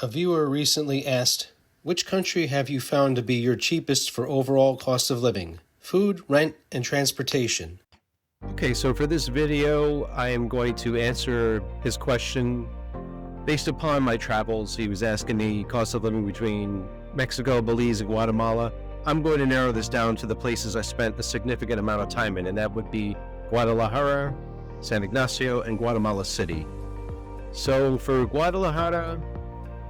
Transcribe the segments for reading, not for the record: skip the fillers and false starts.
A viewer recently asked, which country have you found to be your cheapest for overall cost of living? Food, rent, and transportation. Okay, so for this video, I am going to answer his question based upon my travels. He was asking me cost of living between Mexico, Belize, and Guatemala. I'm going to narrow this down to the places I spent a significant amount of time in, and that would be Guadalajara, San Ignacio, and Guatemala City. So for Guadalajara,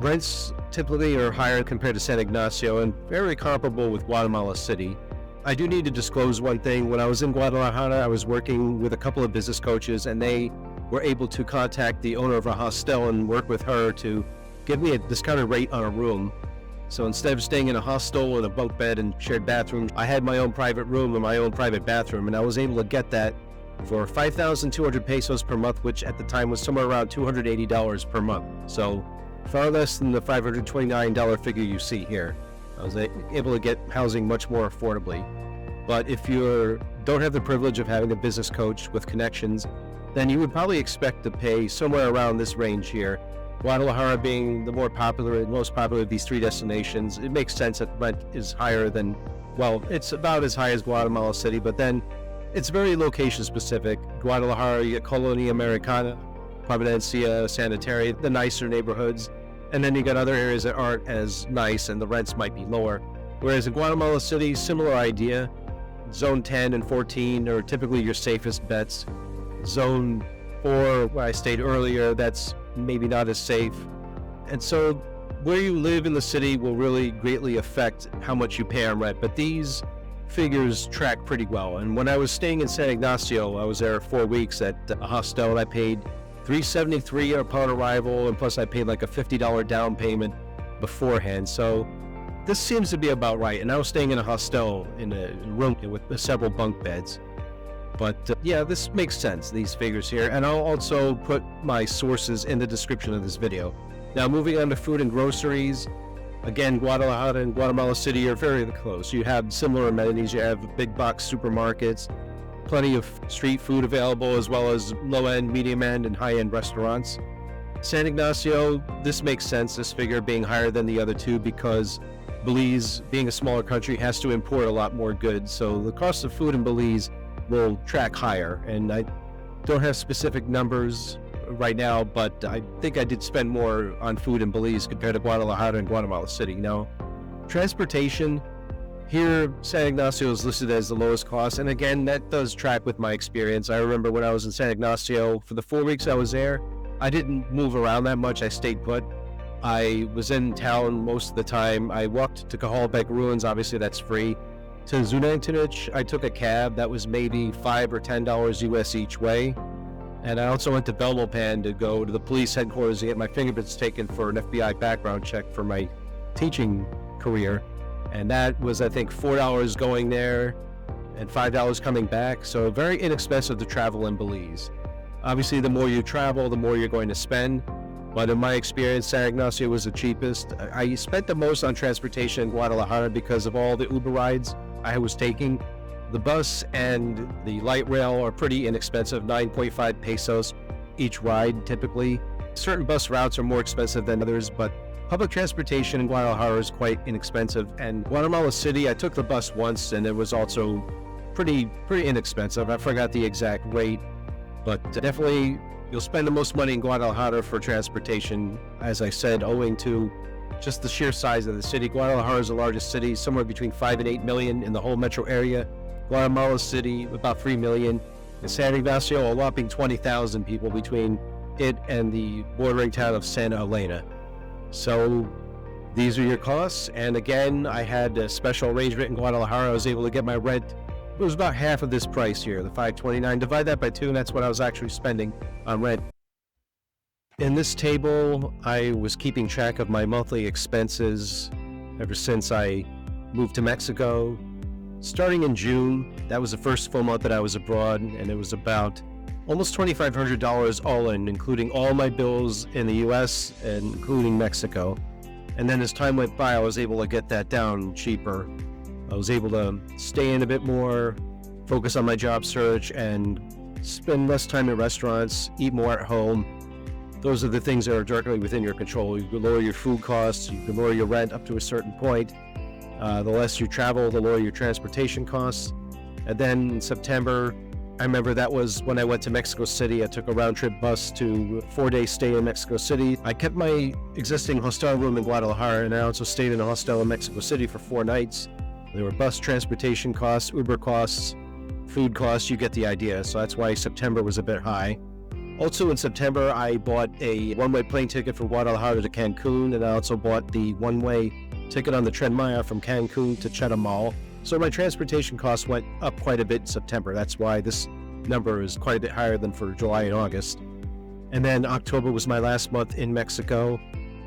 rents typically are higher compared to San Ignacio and very comparable with Guatemala City. I do need to disclose one thing. When I was in Guadalajara, I was working with a couple of business coaches, and they were able to contact the owner of a hostel and work with her to give me a discounted rate on a room. So instead of staying in a hostel and a bunk bed and shared bathrooms, I had my own private room and my own private bathroom, and I was able to get that for 5,200 pesos per month, which at the time was somewhere around $280 per month. So far less than the $529 figure you see here. I was able to get housing much more affordably. But if you don't have the privilege of having a business coach with connections, then you would probably expect to pay somewhere around this range here. Guadalajara being the more popular and most popular of these three destinations, it makes sense that rent is higher than, well, it's about as high as Guatemala City, but then it's very location specific. Guadalajara, you get Colonia Americana, Providencia, Sanitary, the nicer neighborhoods. And then you got other areas that aren't as nice and the rents might be lower. Whereas in Guatemala City, similar idea. Zone 10 and 14 are typically your safest bets. Zone 4, where I stayed earlier, that's maybe not as safe. And so where you live in the city will really greatly affect how much you pay on rent. But these figures track pretty well. And when I was staying in San Ignacio, I was there 4 weeks at a hostel, and I paid $373 upon arrival, and plus I paid like a $50 down payment beforehand. So this seems to be about right. And I was staying in a hostel in a room with several bunk beds. But yeah, this makes sense, these figures here. And I'll also put my sources in the description of this video. Now moving on to food and groceries. Again, Guadalajara and Guatemala City are very close. You have similar amenities. You have big box supermarkets, plenty of street food available, as well as low-end, medium-end, and high-end restaurants. San Ignacio, this makes sense, this figure being higher than the other two, because Belize, being a smaller country, has to import a lot more goods. So the cost of food in Belize will track higher. And I don't have specific numbers right now, but I think I did spend more on food in Belize compared to Guadalajara and Guatemala City. Now, transportation, here, San Ignacio is listed as the lowest cost, and again, that does track with my experience. I remember when I was in San Ignacio, for the 4 weeks I was there, I didn't move around that much. I stayed put. I was in town most of the time. I walked to Cajalbek Ruins, obviously that's free. To Zunantunich, I took a cab. That was maybe $5 or $10 US each way. And I also went to Belmopan to go to the police headquarters to get my fingerprints taken for an FBI background check for my teaching career. And that was, I think, $4 going there and $5 coming back. So very inexpensive to travel in Belize. Obviously, the more you travel, the more you're going to spend. But in my experience, San Ignacio was the cheapest. I spent the most on transportation in Guadalajara because of all the Uber rides I was taking. The bus and the light rail are pretty inexpensive, 9.5 pesos each ride typically. Certain bus routes are more expensive than others, but public transportation in Guadalajara is quite inexpensive. And Guatemala City, I took the bus once and it was also pretty inexpensive. I forgot the exact rate, but definitely you'll spend the most money in Guadalajara for transportation, as I said, owing to just the sheer size of the city. Guadalajara is the largest city, somewhere between 5 and 8 million in the whole metro area. Guatemala City, about 3 million. And San Ignacio, a whopping 20,000 people between it and the bordering town of Santa Elena. So these are your costs. And again, I had a special arrangement in Guadalajara. I was able to get my rent. It was about half of this price here, the $529. Divide that by 2, and that's what I was actually spending on rent. In this table, I was keeping track of my monthly expenses ever since I moved to Mexico. Starting in June, that was the first full month that I was abroad, and it was about almost $2,500 all in, including all my bills in the US and including Mexico. And then as time went by, I was able to get that down cheaper. I was able to stay in a bit more, focus on my job search, and spend less time in restaurants, eat more at home. those are the things that are directly within your control. You can lower your food costs, you can lower your rent up to a certain point. The less you travel, the lower your transportation costs. And then in September, I remember that was when I went to Mexico City. I took a round-trip bus to a 4-day stay in Mexico City. I kept my existing hostel room in Guadalajara, and I also stayed in a hostel in Mexico City for 4 nights. There were bus transportation costs, Uber costs, food costs, you get the idea. So that's why September was a bit high. Also in September, I bought a one-way plane ticket from Guadalajara to Cancun, and I also bought the one-way ticket on the Tren Maya from Cancun to Chetumal. So my transportation costs went up quite a bit in September. That's why this number is quite a bit higher than for July and August. And then October was my last month in Mexico.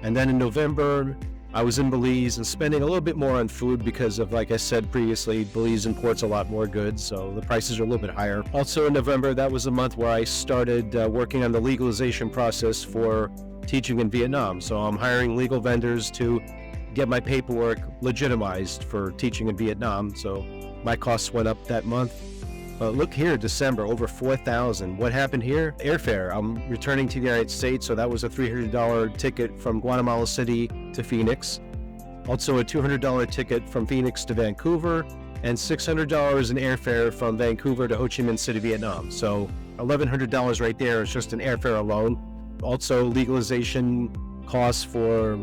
And then in November, I was in Belize and spending a little bit more on food because of, like I said previously, Belize imports a lot more goods, so the prices are a little bit higher. Also in November, that was a month where I started working on the legalization process for teaching in Vietnam. So I'm hiring legal vendors to get my paperwork legitimized for teaching in Vietnam. So my costs went up that month. But look here, December, over $4,000. What happened here? Airfare. I'm returning to the United States, so that was a $300 ticket from Guatemala City to Phoenix. Also a $200 ticket from Phoenix to Vancouver, and $600 in airfare from Vancouver to Ho Chi Minh City, Vietnam. So $1,100 right there is just in airfare alone. Also legalization costs for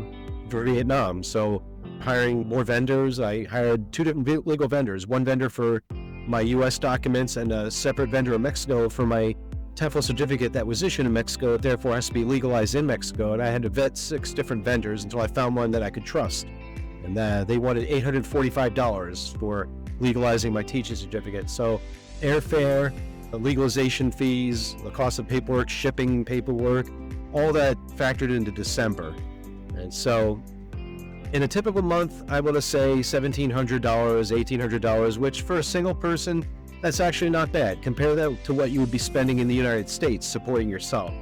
Vietnam. So hiring more vendors. I hired 2 different legal vendors, one vendor for my U.S. documents and a separate vendor in Mexico for my TEFL certificate that was issued in Mexico, it therefore has to be legalized in Mexico. And I had to vet 6 different vendors until I found one that I could trust. And they wanted $845 for legalizing my teaching certificate. So airfare, the legalization fees, the cost of paperwork, shipping paperwork, all that factored into December. And so in a typical month, I want to say $1,700, $1,800, which for a single person, that's actually not bad. Compare that to what you would be spending in the United States supporting yourself.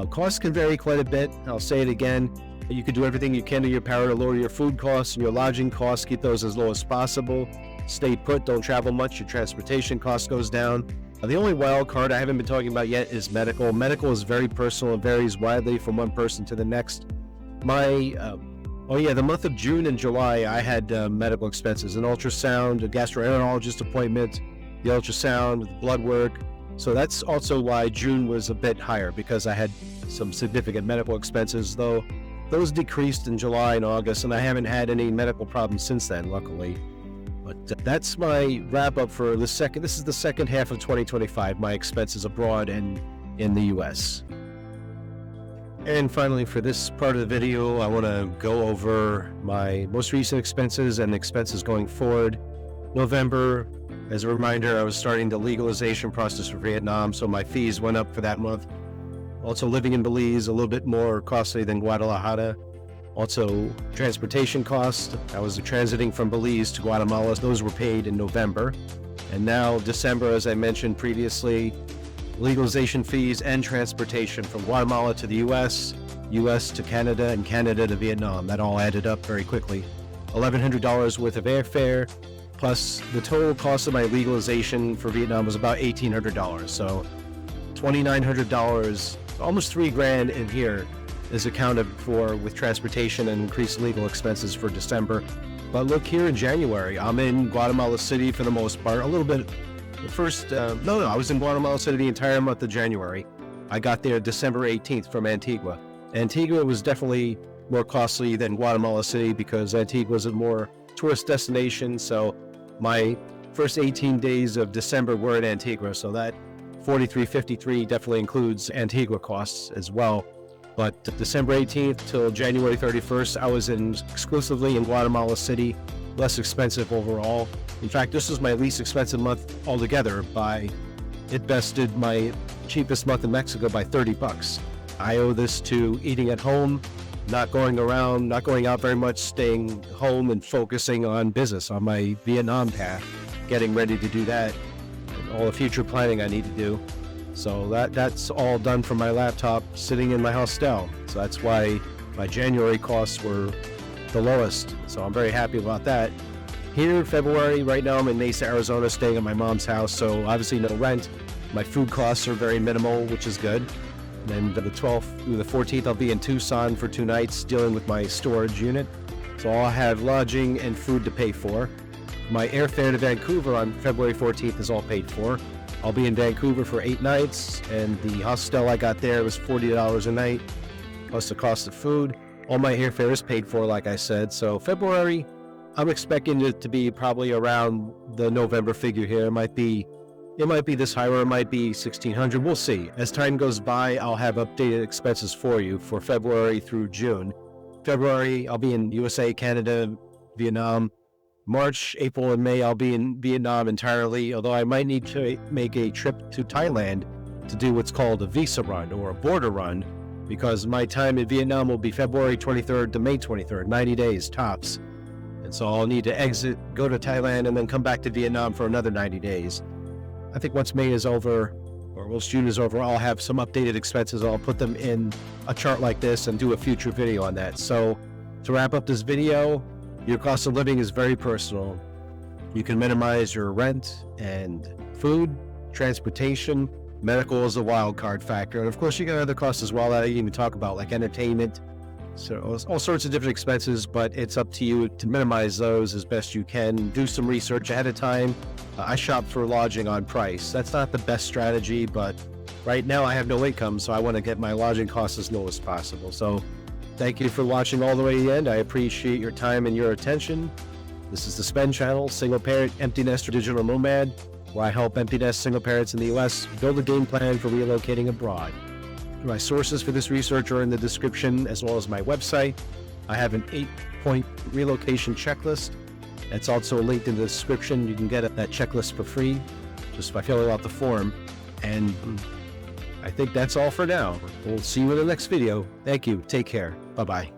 Costs can vary quite a bit. I'll say it again. You can do everything you can in your power to lower your food costs and your lodging costs, keep those as low as possible. Stay put, don't travel much, your transportation cost goes down. The only wild card I haven't been talking about yet is medical. Medical is very personal and varies widely from one person to the next. The month of June and July, I had medical expenses, an ultrasound, a gastroenterologist appointment, the ultrasound, blood work. So that's also why June was a bit higher, because I had some significant medical expenses, though those decreased in July and August, and I haven't had any medical problems since then, luckily. But that's my wrap up for this is the second half of 2025, my expenses abroad and in the US. And finally, for this part of the video, I want to go over my most recent expenses and expenses going forward. November, as a reminder, I was starting the legalization process for Vietnam, so my fees went up for that month. Also living in Belize, a little bit more costly than Guadalajara. Also transportation costs. I was transiting from Belize to Guatemala. Those were paid in November. And now December, as I mentioned previously, legalization fees and transportation from Guatemala to the US, US to Canada, and Canada to Vietnam. That all added up very quickly. $1,100 worth of airfare, plus the total cost of my legalization for Vietnam was about $1,800. So $2,900, almost $3,000 in here is accounted for with transportation and increased legal expenses for December. But look here in January, I'm in Guatemala City for the most part, a little bit. I was in Guatemala City the entire month of January. I got there December 18th from Antigua. Antigua was definitely more costly than Guatemala City because Antigua is a more tourist destination. So my first 18 days of December were in Antigua. So that $43.53 definitely includes Antigua costs as well. But December 18th till January 31st, I was exclusively in Guatemala City, less expensive overall. In fact, this was my least expensive month altogether. It bested my cheapest month in Mexico by $30. I owe this to eating at home, not going around, not going out very much, staying home and focusing on business, on my Vietnam path, getting ready to do that, and all the future planning I need to do. So that's all done from my laptop sitting in my hostel. So that's why my January costs were the lowest. So I'm very happy about that. Here in February, right now I'm in Mesa, Arizona, staying at my mom's house. So obviously no rent. My food costs are very minimal, which is good. And then the 12th through the 14th, I'll be in Tucson for 2 nights dealing with my storage unit. So I'll have lodging and food to pay for. My airfare to Vancouver on February 14th is all paid for. I'll be in Vancouver for 8 nights, and the hostel I got there was $40 a night, plus the cost of food. All my airfare is paid for, like I said. So February, I'm expecting it to be probably around the November figure here. It might be this high, or it might be 1,600. We'll see. As time goes by, I'll have updated expenses for you for February through June. February, I'll be in USA, Canada, Vietnam. March, April, and May, I'll be in Vietnam entirely, although I might need to make a trip to Thailand to do what's called a visa run or a border run, because my time in Vietnam will be February 23rd to May 23rd, 90 days tops. And so I'll need to exit, go to Thailand, and then come back to Vietnam for another 90 days. I think once May is over, or once June is over, I'll have some updated expenses. I'll put them in a chart like this and do a future video on that. So to wrap up this video, your cost of living is very personal. You can minimize your rent and food, transportation. Medical is a wild card factor. And of course, you got other costs as well that I didn't even talk about, like entertainment. So all sorts of different expenses, but it's up to you to minimize those as best you can. Do some research ahead of time. I shop for lodging on price. That's not the best strategy, but right now I have no income, so I want to get my lodging costs as low as possible. So thank you for watching all the way to the end. I appreciate your time and your attention. This is the Spend Channel, Single Parent, Empty Nester, Digital Nomad, where I help empty nest single parents in the U.S. build a game plan for relocating abroad. My sources for this research are in the description, as well as my website. I have an 8-point relocation checklist. That's also linked in the description. You can get that checklist for free just by filling out the form. And I think that's all for now. We'll see you in the next video. Thank you. Take care. Bye-bye.